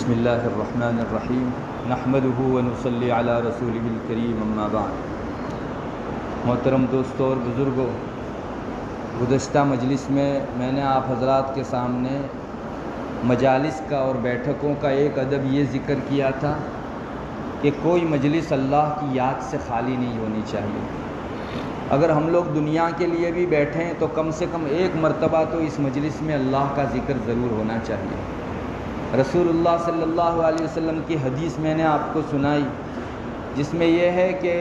بسم اللہ الرحمن الرحیم نحمدہ ونصلی علی رسولہ الکریم اما بعد۔ محترم دوستوں اور بزرگوں، گزشتہ مجلس میں نے آپ حضرات کے سامنے مجالس کا اور بیٹھکوں کا ایک ادب یہ ذکر کیا تھا کہ کوئی مجلس اللہ کی یاد سے خالی نہیں ہونی چاہیے۔ اگر ہم لوگ دنیا کے لیے بھی بیٹھیں تو کم سے کم ایک مرتبہ تو اس مجلس میں اللہ کا ذکر ضرور ہونا چاہیے۔ رسول اللہ صلی اللہ علیہ وسلم کی حدیث میں نے آپ کو سنائی، جس میں یہ ہے کہ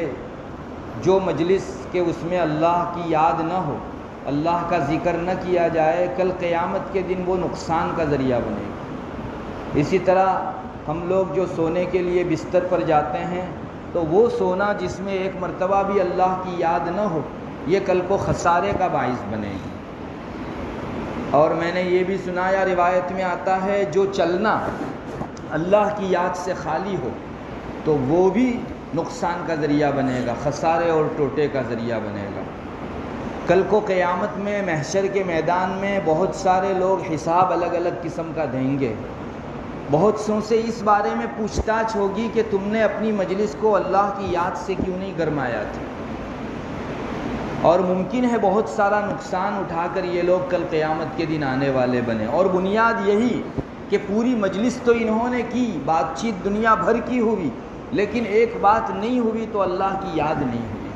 جو مجلس کہ اس میں اللہ کی یاد نہ ہو، اللہ کا ذکر نہ کیا جائے، کل قیامت کے دن وہ نقصان کا ذریعہ بنے گا۔ اسی طرح ہم لوگ جو سونے کے لیے بستر پر جاتے ہیں تو وہ سونا جس میں ایک مرتبہ بھی اللہ کی یاد نہ ہو، یہ کل کو خسارے کا باعث بنے گی۔ اور میں نے یہ بھی سنایا، روایت میں آتا ہے جو چلنا اللہ کی یاد سے خالی ہو تو وہ بھی نقصان کا ذریعہ بنے گا، خسارے اور ٹوٹے کا ذریعہ بنے گا۔ کل کو قیامت میں محشر کے میدان میں بہت سارے لوگ حساب الگ الگ قسم کا دیں گے۔ بہت سوں سے اس بارے میں پوچھ تاچھ ہوگی کہ تم نے اپنی مجلس کو اللہ کی یاد سے کیوں نہیں گرمایا تھا، اور ممکن ہے بہت سارا نقصان اٹھا کر یہ لوگ کل قیامت کے دن آنے والے بنے۔ اور بنیاد یہی کہ پوری مجلس تو انہوں نے کی، بات چیت دنیا بھر کی ہوئی، لیکن ایک بات نہیں ہوئی تو اللہ کی یاد نہیں ہوئی۔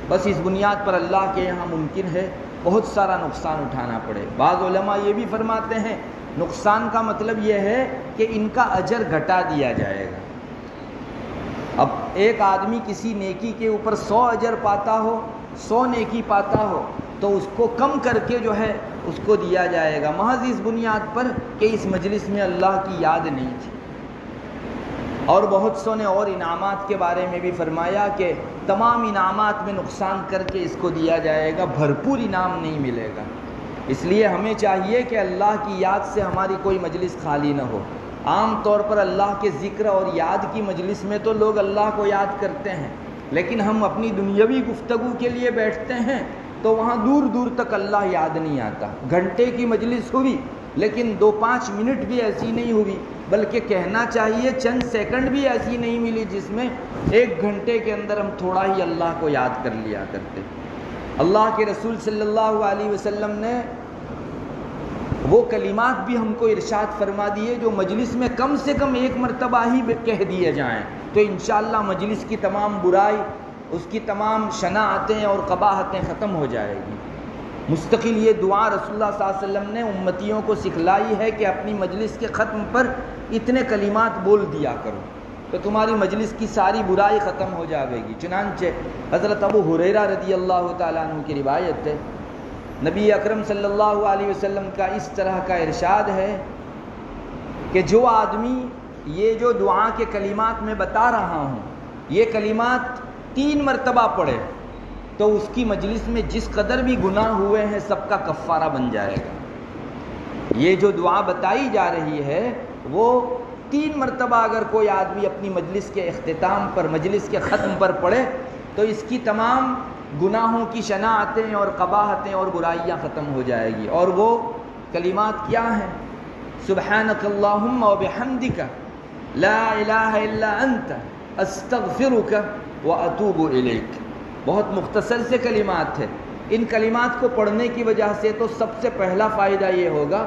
بس اس بنیاد پر اللہ کے یہاں ممکن ہے بہت سارا نقصان اٹھانا پڑے۔ بعض علماء یہ بھی فرماتے ہیں نقصان کا مطلب یہ ہے کہ ان کا اجر گھٹا دیا جائے گا۔ اب ایک آدمی کسی نیکی کے اوپر 100 اجر پاتا ہو، 100 نیکی پاتا ہو، تو اس کو کم کر کے جو ہے اس کو دیا جائے گا، محض اس بنیاد پر کہ اس مجلس میں اللہ کی یاد نہیں تھی۔ اور بہت سو نے اور انعامات کے بارے میں بھی فرمایا کہ تمام انعامات میں نقصان کر کے اس کو دیا جائے گا، بھرپور انعام نہیں ملے گا۔ اس لیے ہمیں چاہیے کہ اللہ کی یاد سے ہماری کوئی مجلس خالی نہ ہو۔ عام طور پر اللہ کے ذکر اور یاد کی مجلس میں تو لوگ اللہ کو یاد کرتے ہیں، لیکن ہم اپنی دنیاوی گفتگو کے لیے بیٹھتے ہیں تو وہاں دور دور تک اللہ یاد نہیں آتا۔ گھنٹے کی مجلس ہوئی لیکن 2-5 منٹ بھی ایسی نہیں ہوئی، بلکہ کہنا چاہیے چند سیکنڈ بھی ایسی نہیں ملی جس میں 1 گھنٹے کے اندر ہم تھوڑا ہی اللہ کو یاد کر لیا کرتے۔ اللہ کے رسول صلی اللہ علیہ وسلم نے وہ کلمات بھی ہم کو ارشاد فرما دیے جو مجلس میں کم سے کم 1 مرتبہ ہی کہہ دیے جائیں تو انشاءاللہ مجلس کی تمام برائی، اس کی تمام شناعتیں اور قباحتیں ختم ہو جائے گی۔ مستقل یہ دعا رسول اللہ صلی اللہ علیہ وسلم نے امتیوں کو سکھلائی ہے کہ اپنی مجلس کے ختم پر اتنے کلمات بول دیا کرو تو تمہاری مجلس کی ساری برائی ختم ہو جائے گی۔ چنانچہ حضرت ابو ہریرہ رضی اللہ تعالیٰ عنہ کی روایت ہے، نبی اکرم صلی اللہ علیہ وسلم کا اس طرح کا ارشاد ہے کہ جو آدمی یہ جو دعا کے کلمات میں بتا رہا ہوں یہ کلمات 3 مرتبہ پڑھے تو اس کی مجلس میں جس قدر بھی گناہ ہوئے ہیں سب کا کفارہ بن جائے گا۔ یہ جو دعا بتائی جا رہی ہے وہ 3 مرتبہ اگر کوئی آدمی اپنی مجلس کے اختتام پر، مجلس کے ختم پر پڑھے تو اس کی تمام گناہوں کی شناعتیں اور قباحتیں اور برائیاں ختم ہو جائے گی۔ اور وہ کلمات کیا ہیں؟ سبحانک اللہم و بحمدک لا الہ الا انت استغفرک و اتوب الیک۔ بہت مختصر سے کلمات ہیں۔ ان کلمات کو پڑھنے کی وجہ سے تو سب سے پہلا فائدہ یہ ہوگا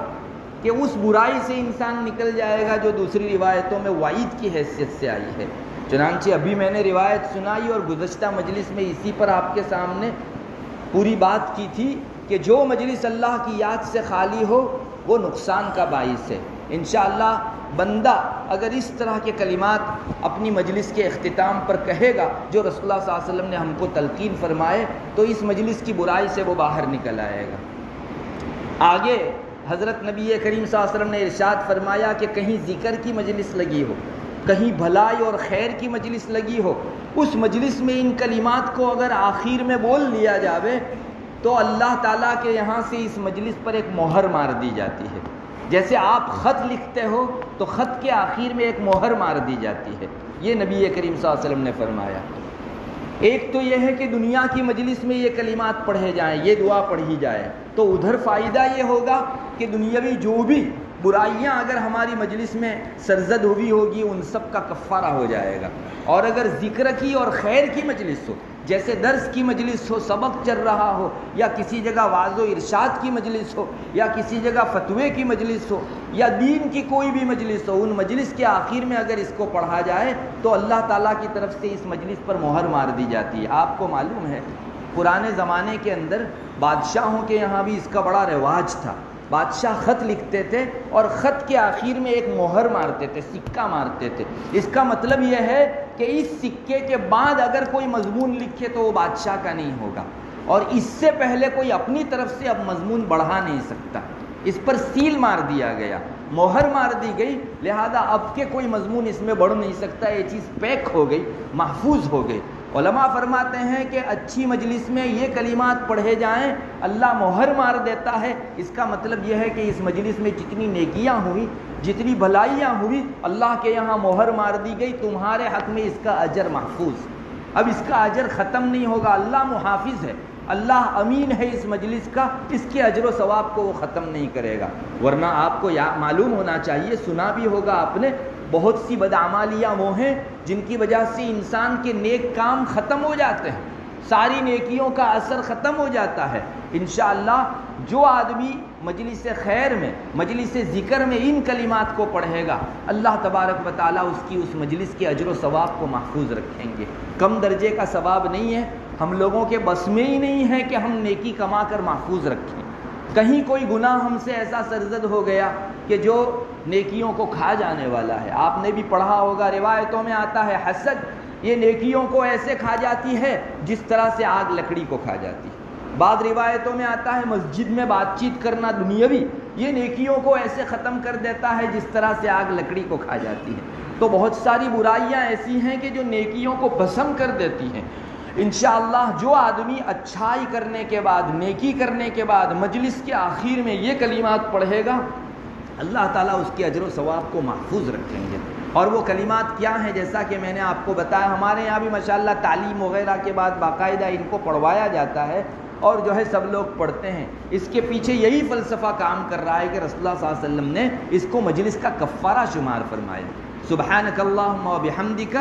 کہ اس برائی سے انسان نکل جائے گا جو دوسری روایتوں میں وعید کی حیثیت سے آئی ہے۔ چنانچہ ابھی میں نے روایت سنائی اور گزشتہ مجلس میں اسی پر آپ کے سامنے پوری بات کی تھی کہ جو مجلس اللہ کی یاد سے خالی ہو وہ نقصان کا باعث ہے۔ انشاءاللہ بندہ اگر اس طرح کے کلمات اپنی مجلس کے اختتام پر کہے گا جو رسول اللہ صلی اللہ علیہ وسلم نے ہم کو تلقین فرمائے تو اس مجلس کی برائی سے وہ باہر نکل آئے گا۔ آگے حضرت نبی کریم صلی اللہ علیہ وسلم نے ارشاد فرمایا کہ کہیں ذکر کی مجلس لگی ہو، کہیں بھلائی اور خیر کی مجلس لگی ہو، اس مجلس میں ان کلمات کو اگر آخر میں بول لیا جاوے تو اللہ تعالیٰ کے یہاں سے اس مجلس پر ایک مہر مار دی جاتی ہے۔ جیسے آپ خط لکھتے ہو تو خط کے آخر میں ایک مہر مار دی جاتی ہے، یہ نبی کریم صلی اللہ علیہ وسلم نے فرمایا۔ ایک تو یہ ہے کہ دنیا کی مجلس میں یہ کلمات پڑھے جائیں، یہ دعا پڑھی جائے تو ادھر فائدہ یہ ہوگا کہ دنیاوی جو بھی برائیاں اگر ہماری مجلس میں سرزد ہوئی ہوگی ان سب کا کفارہ ہو جائے گا. اور اگر ذکر کی اور خیر کی مجلس ہو، جیسے درس کی مجلس ہو، سبق چل رہا ہو، یا کسی جگہ واعظ و ارشاد کی مجلس ہو، یا کسی جگہ فتوے کی مجلس ہو، یا دین کی کوئی بھی مجلس ہو، ان مجلس کے آخر میں اگر اس کو پڑھا جائے تو اللہ تعالیٰ کی طرف سے اس مجلس پر مہر مار دی جاتی ہے. آپ کو معلوم ہے پرانے زمانے کے اندر بادشاہوں کے یہاں بھی اس کا بڑا رواج تھا. بادشاہ خط لکھتے تھے اور خط کے آخر میں ایک مہر مارتے تھے، سکہ مارتے تھے. اس کا مطلب یہ ہے کہ اس سکے کے بعد اگر کوئی مضمون لکھے تو وہ بادشاہ کا نہیں ہوگا، اور اس سے پہلے کوئی اپنی طرف سے اب مضمون بڑھا نہیں سکتا. اس پر سیل مار دیا گیا، مہر مار دی گئی، لہذا اب کے کوئی مضمون اس میں بڑھ نہیں سکتا. یہ چیز پیک ہو گئی، محفوظ ہو گئی. علماء فرماتے ہیں کہ اچھی مجلس میں یہ کلمات پڑھے جائیں، اللہ مہر مار دیتا ہے. اس کا مطلب یہ ہے کہ اس مجلس میں جتنی نیکیاں ہوئی، جتنی بھلائیاں ہوئی، اللہ کے یہاں مہر مار دی گئی. تمہارے حق میں اس کا اجر محفوظ. اب اس کا اجر ختم نہیں ہوگا. اللہ محافظ ہے، اللہ امین ہے اس مجلس کا، اس کے اجر و ثواب کو وہ ختم نہیں کرے گا. ورنہ آپ کو معلوم ہونا چاہیے، سنا بھی ہوگا آپ نے، بہت سی بدعمالیاں وہ ہیں جن کی وجہ سے انسان کے نیک کام ختم ہو جاتے ہیں، ساری نیکیوں کا اثر ختم ہو جاتا ہے. انشاءاللہ جو آدمی مجلس خیر میں، مجلس ذکر میں ان کلمات کو پڑھے گا، اللہ تبارک و تعالیٰ اس کی اس مجلس کے اجر و ثواب کو محفوظ رکھیں گے. کم درجے کا ثواب نہیں ہے، ہم لوگوں کے بس میں ہی نہیں ہے کہ ہم نیکی کما کر محفوظ رکھیں. کہیں کوئی گناہ ہم سے ایسا سرزد ہو گیا کہ جو نیکیوں کو کھا جانے والا ہے. آپ نے بھی پڑھا ہوگا، روایتوں میں آتا ہے حسد یہ نیکیوں کو ایسے کھا جاتی ہے جس طرح سے آگ لکڑی کو کھا جاتی ہے. بعض روایتوں میں آتا ہے مسجد میں بات چیت کرنا دنیاوی یہ نیکیوں کو ایسے ختم کر دیتا ہے جس طرح سے آگ لکڑی کو کھا جاتی ہے. تو بہت ساری برائیاں ایسی ہیں کہ جو نیکیوں کو بھسم کر دیتی ہیں. انشاءاللہ جو آدمی اچھائی کرنے کے بعد، نیکی کرنے کے بعد مجلس کے آخر میں یہ کلمات پڑھے گا، اللہ تعالیٰ اس کے اجر و ثواب کو محفوظ رکھیں گے. اور وہ کلمات کیا ہیں؟ جیسا کہ میں نے آپ کو بتایا، ہمارے یہاں بھی ماشاءاللہ تعلیم وغیرہ کے بعد باقاعدہ ان کو پڑھوایا جاتا ہے اور جو ہے سب لوگ پڑھتے ہیں. اس کے پیچھے یہی فلسفہ کام کر رہا ہے کہ رسول اللہ صلی اللہ علیہ وسلم نے اس کو مجلس کا کفارہ شمار فرمایا. سبحانک اللہم و بحمدک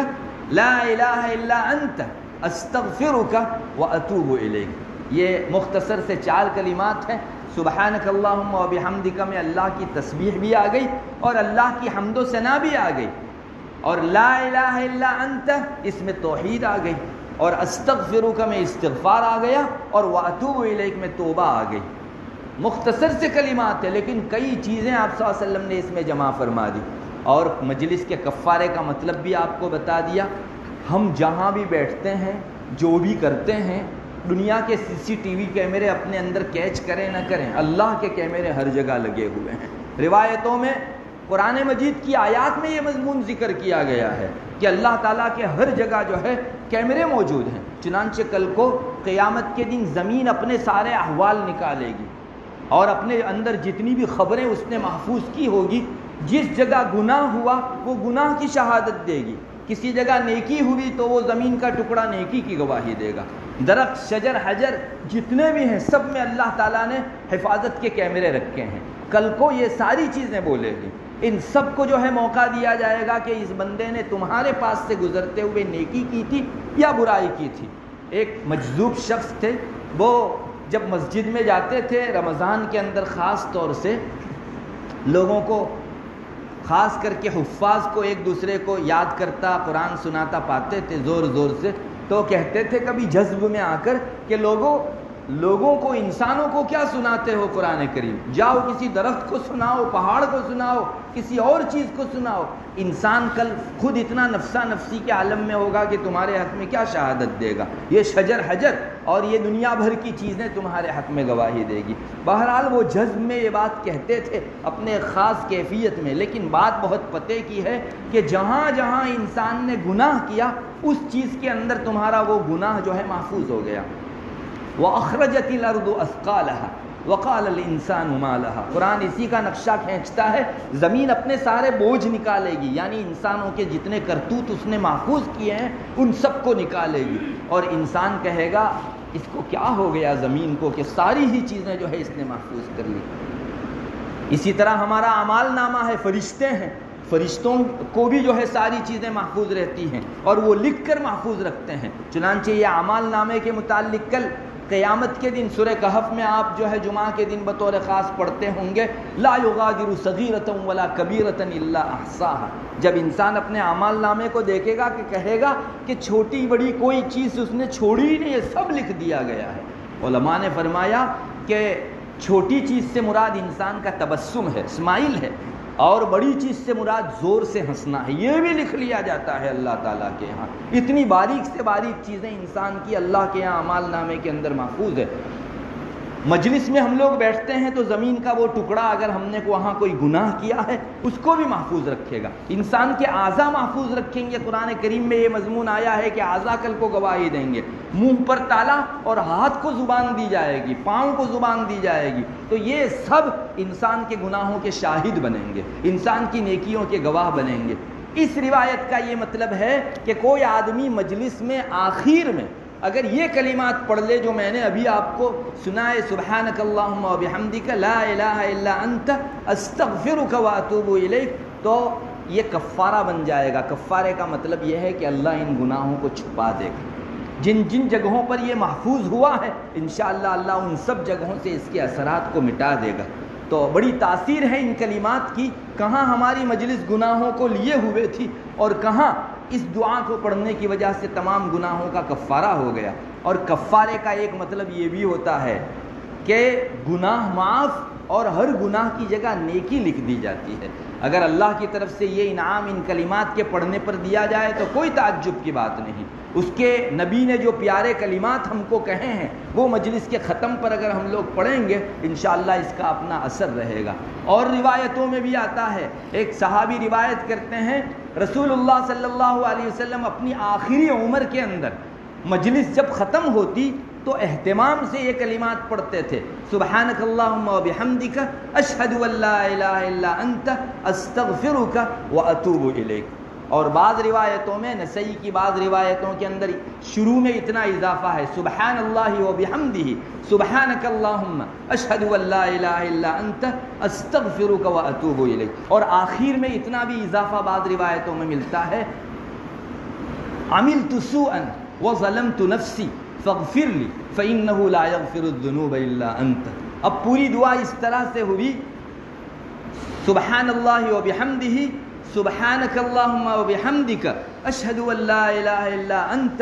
لا الہ الا انت استغفرک و اتوب الیک. یہ مختصر سے 4 کلمات ہیں. سبحانک اللہم و بحمدک میں اللہ کی تسبیح بھی آ گئی اور اللہ کی حمد و ثنا بھی آ گئی، اور لا الہ الا انت اس میں توحید آ گئی، اور استغفرک میں استغفار آ گیا، اور واتوب الیک میں توبہ آ گئی. مختصر سے کلمات ہیں لیکن کئی چیزیں آپ صلی اللہ علیہ وسلم نے اس میں جمع فرما دی. اور مجلس کے کفارے کا مطلب بھی آپ کو بتا دیا. ہم جہاں بھی بیٹھتے ہیں، جو بھی کرتے ہیں، دنیا کے CCTV کیمرے اپنے اندر کیچ کریں نہ کریں، اللہ کے کیمرے ہر جگہ لگے ہوئے ہیں. روایتوں میں، قرآن مجید کی آیات میں یہ مضمون ذکر کیا گیا ہے کہ اللہ تعالیٰ کے ہر جگہ جو ہے کیمرے موجود ہیں. چنانچہ کل کو قیامت کے دن زمین اپنے سارے احوال نکالے گی اور اپنے اندر جتنی بھی خبریں اس نے محفوظ کی ہوگی، جس جگہ گناہ ہوا وہ گناہ کی شہادت دے گی، کسی جگہ نیکی ہوئی تو وہ زمین کا ٹکڑا نیکی کی گواہی دے گا. درخت، شجر، حجر جتنے بھی ہیں سب میں اللہ تعالیٰ نے حفاظت کے کیمرے رکھے ہیں. کل کو یہ ساری چیزیں بولے گی. ان سب کو جو ہے موقع دیا جائے گا کہ اس بندے نے تمہارے پاس سے گزرتے ہوئے نیکی کی تھی یا برائی کی تھی. ایک مجذوب شخص تھے، وہ جب مسجد میں جاتے تھے رمضان کے اندر خاص طور سے لوگوں کو، خاص کر کے حفاظ کو ایک دوسرے کو یاد کرتا، قرآن سناتا پاتے تھے زور زور سے. تو کہتے تھے کبھی جذب میں آ کر کہ لوگوں کو، انسانوں کو کیا سناتے ہو قرآن کریم؟ جاؤ کسی درخت کو سناؤ، پہاڑ کو سناؤ، کسی اور چیز کو سناؤ. انسان کل خود اتنا نفسا نفسی کے عالم میں ہوگا کہ تمہارے حق میں کیا شہادت دے گا؟ یہ شجر، حجر اور یہ دنیا بھر کی چیزیں تمہارے حق میں گواہی دے گی. بہرحال وہ جذب میں یہ بات کہتے تھے اپنے خاص کیفیت میں، لیکن بات بہت پتے کی ہے کہ جہاں جہاں انسان نے گناہ کیا اس چیز کے اندر تمہارا وہ گناہ جو ہے محفوظ ہو گیا. وَأَخْرَجَتِ الْأَرْضُ أَثْقَالَهَا وَقَالَ الْإِنسَانُ مَا لَهَا. قرآن اسی کا نقشہ کھینچتا ہے. زمین اپنے سارے بوجھ نکالے گی، یعنی انسانوں کے جتنے کرتوت اس نے محفوظ کیے ہیں ان سب کو نکالے گی، اور انسان کہے گا اس کو کیا ہو گیا زمین کو کہ ساری ہی چیزیں جو ہے اس نے محفوظ کر لی. اسی طرح ہمارا اعمال نامہ ہے، فرشتے ہیں، فرشتوں کو بھی جو ہے ساری چیزیں محفوظ رہتی ہیں اور وہ لکھ کر محفوظ رکھتے ہیں۔ چنانچہ یہ اعمال نامے کے متعلق کل قیامت کے دن سورہ کہف میں آپ جو ہے جمعہ کے دن بطور خاص پڑھتے ہوں گے، لا یغادر صغیرۃ ولا کبیرۃ الا احصاها۔ جب انسان اپنے اعمال نامے کو دیکھے گا کہ کہے گا کہ چھوٹی بڑی کوئی چیز اس نے چھوڑی ہی نہیں ہے، سب لکھ دیا گیا ہے۔ علماء نے فرمایا کہ چھوٹی چیز سے مراد انسان کا تبسم ہے، اسمائل ہے، اور بڑی چیز سے مراد زور سے ہنسنا ہے، یہ بھی لکھ لیا جاتا ہے اللہ تعالیٰ کے ہاں۔ اتنی باریک سے باریک چیزیں انسان کی اللہ کے یہاں اعمال نامے کے اندر محفوظ ہے۔ مجلس میں ہم لوگ بیٹھتے ہیں تو زمین کا وہ ٹکڑا اگر ہم نے وہاں کوئی گناہ کیا ہے اس کو بھی محفوظ رکھے گا، انسان کے اعضاء محفوظ رکھیں گے۔ قرآن کریم میں یہ مضمون آیا ہے کہ اعضاء کل کو گواہی دیں گے، منہ پر تالا اور ہاتھ کو زبان دی جائے گی، پاؤں کو زبان دی جائے گی، تو یہ سب انسان کے گناہوں کے شاہد بنیں گے، انسان کی نیکیوں کے گواہ بنیں گے۔ اس روایت کا یہ مطلب ہے کہ کوئی آدمی مجلس میں آخر میں اگر یہ کلمات پڑھ لے جو میں نے ابھی آپ کو سنائے، سبحانک اللہم و بحمدک لا الہ الا انت استغفرک و اتوب الیک، تو یہ کفارہ بن جائے گا۔ کفارے کا مطلب یہ ہے کہ اللہ ان گناہوں کو چھپا دے گا۔ جن جن جگہوں پر یہ محفوظ ہوا ہے انشاءاللہ اللہ ان سب جگہوں سے اس کے اثرات کو مٹا دے گا۔ تو بڑی تاثیر ہے ان کلمات کی، کہاں ہماری مجلس گناہوں کو لیے ہوئے تھی اور کہاں اس دعا کو پڑھنے کی وجہ سے تمام گناہوں کا کفارہ ہو گیا۔ اور کفارے کا ایک مطلب یہ بھی ہوتا ہے کہ گناہ معاف اور ہر گناہ کی جگہ نیکی لکھ دی جاتی ہے۔ اگر اللہ کی طرف سے یہ انعام ان کلمات کے پڑھنے پر دیا جائے تو کوئی تعجب کی بات نہیں۔ اس کے نبی نے جو پیارے کلمات ہم کو کہے ہیں وہ مجلس کے ختم پر اگر ہم لوگ پڑھیں گے انشاءاللہ اس کا اپنا اثر رہے گا۔ اور روایتوں میں بھی آتا ہے، ایک صحابی روایت کرتے ہیں رسول اللہ صلی اللہ علیہ وسلم اپنی آخری عمر کے اندر مجلس جب ختم ہوتی تو اہتمام سے یہ کلمات پڑھتے تھے، سبحانک اللہم و بحمدک اشہد ان لا الہ الا انت استغفرک و اتوب الیک۔ اور بعض روایتوں میں، نسائی کی بعض روایتوں کے اندر شروع میں اتنا اضافہ ہے، سبحان اللہ و بحمدہ سبحانک اللہم اشہد ان لا الہ الا انت استغفرک و اتوب الیک، اور آخر میں اتنا بھی اضافہ بعض روایتوں میں ملتا ہے، عملت سوءا وظلمت نفسی فاغفر لی فإنہ لا یغفر الذنوب الا انت۔ اب پوری دعا اس طرح سے ہوئی، سبحان اللہ و بحمدہ سبحانک اللہم و بحمدک اشہد ان لا الہ الا انت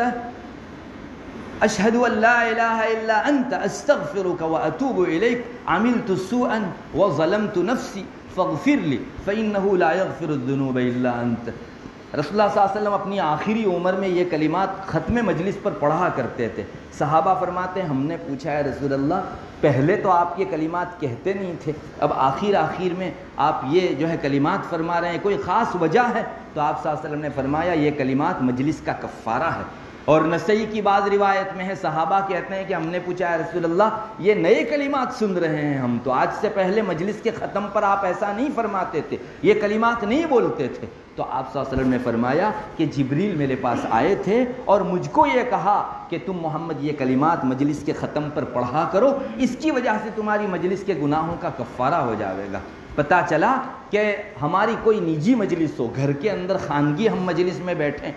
اشہد ان لا الہ الا انت استغفرک و اتوب الیک، عملت سوءا وظلمت نفسی فاغفر لی فإنہ لا یغفر الذنوب الا انت۔ رسول اللہ صلی اللہ علیہ وسلم اپنی آخری عمر میں یہ کلمات ختم مجلس پر پڑھا کرتے تھے۔ صحابہ فرماتے ہیں ہم نے پوچھا ہے رسول اللہ پہلے تو آپ یہ کلمات کہتے نہیں تھے، اب آخر میں آپ یہ جو ہے کلمات فرما رہے ہیں، کوئی خاص وجہ ہے؟ تو آپ صلی اللہ علیہ وسلم نے فرمایا یہ کلمات مجلس کا کفارہ ہے۔ اور نسائی کی بعض روایت میں ہے، صحابہ کہتے ہیں کہ ہم نے پوچھا ہے رسول اللہ یہ نئے کلمات سن رہے ہیں ہم، تو آج سے پہلے مجلس کے ختم پر آپ ایسا نہیں فرماتے تھے، یہ کلمات نہیں بولتے تھے؟ تو آپ صلی اللہ علیہ وسلم نے فرمایا کہ جبریل میرے پاس آئے تھے اور مجھ کو یہ کہا کہ تم محمد یہ کلمات مجلس کے ختم پر پڑھا کرو، اس کی وجہ سے تمہاری مجلس کے گناہوں کا کفارہ ہو جائے گا۔ پتہ چلا کہ ہماری کوئی نجی مجلس ہو، گھر کے اندر خانگی ہم مجلس میں بیٹھیں،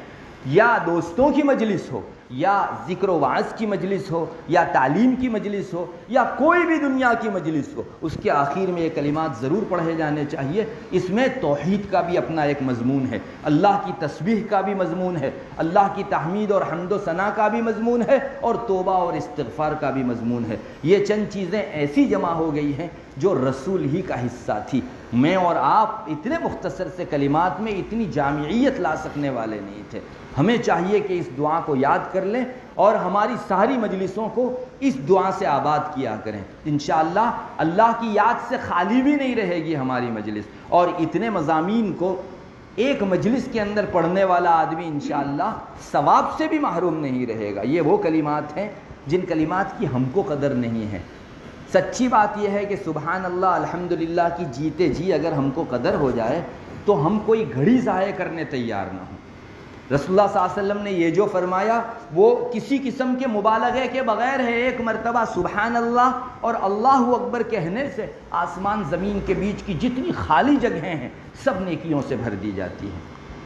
یا دوستوں کی مجلس ہو، یا ذکر و وعظ کی مجلس ہو، یا تعلیم کی مجلس ہو، یا کوئی بھی دنیا کی مجلس ہو، اس کے آخر میں یہ کلمات ضرور پڑھے جانے چاہیے۔ اس میں توحید کا بھی اپنا ایک مضمون ہے، اللہ کی تسبیح کا بھی مضمون ہے، اللہ کی تحمید اور حمد و ثنا کا بھی مضمون ہے، اور توبہ اور استغفار کا بھی مضمون ہے۔ یہ چند چیزیں ایسی جمع ہو گئی ہیں جو رسول ہی کا حصہ تھی۔ میں اور آپ اتنے مختصر سے کلمات میں اتنی جامعیت لا سکنے والے نہیں تھے۔ ہمیں چاہیے کہ اس دعا کو یاد کر لیں اور ہماری ساری مجلسوں کو اس دعا سے آباد کیا کریں۔ انشاءاللہ اللہ کی یاد سے خالی بھی نہیں رہے گی ہماری مجلس، اور اتنے مضامین کو ایک مجلس کے اندر پڑھنے والا آدمی انشاءاللہ ثواب سے بھی محروم نہیں رہے گا۔ یہ وہ کلمات ہیں جن کلمات کی ہم کو قدر نہیں ہے۔ سچی بات یہ ہے کہ سبحان اللہ الحمدللہ کی جیتے جی اگر ہم کو قدر ہو جائے تو ہم کوئی گھڑی ضائع کرنے تیار نہ ہوں۔ رسول اللہ صلی اللہ علیہ وسلم نے یہ جو فرمایا وہ کسی قسم کے مبالغے کے بغیر ہے. ایک مرتبہ سبحان اللہ اور اللہ اکبر کہنے سے آسمان زمین کے بیچ کی جتنی خالی جگہیں ہیں سب نیکیوں سے بھر دی جاتی ہیں.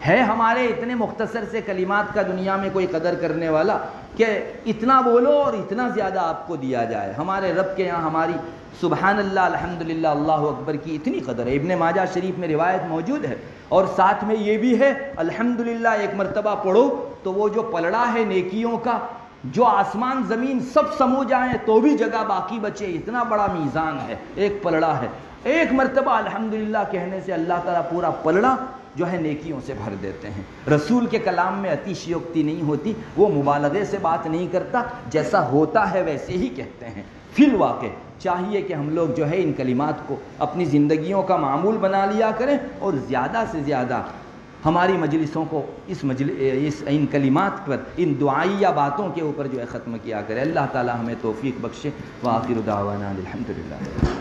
ہے ہمارے اتنے مختصر سے کلمات کا دنیا میں کوئی قدر کرنے والا کہ اتنا بولو اور اتنا زیادہ آپ کو دیا جائے؟ ہمارے رب کے یہاں ہماری سبحان اللہ الحمدللہ اللہ اکبر کی اتنی قدر ہے. ابن ماجہ شریف میں روایت موجود ہے اور ساتھ میں یہ بھی ہے الحمدللہ ایک مرتبہ پڑھو تو وہ جو پلڑا ہے نیکیوں کا، جو آسمان زمین سب سمو جائیں تو بھی جگہ باقی بچے، اتنا بڑا میزان ہے، ایک پلڑا ہے. ایک مرتبہ الحمدللہ کہنے سے اللہ تعالیٰ پورا پلڑا جو ہے نیکیوں سے بھر دیتے ہیں. رسول کے کلام میں اتیشیوکتی نہیں ہوتی، وہ مبالغے سے بات نہیں کرتا، جیسا ہوتا ہے ویسے ہی کہتے ہیں. فی الواقع چاہیے کہ ہم لوگ جو ہے ان کلمات کو اپنی زندگیوں کا معمول بنا لیا کریں اور زیادہ سے زیادہ ہماری مجلسوں کو ان کلمات پر، ان دعائیہ باتوں کے اوپر جو ہے ختم کیا کرے. اللہ تعالی ہمیں توفیق بخشے. وآخر دعوانا الحمدللہ.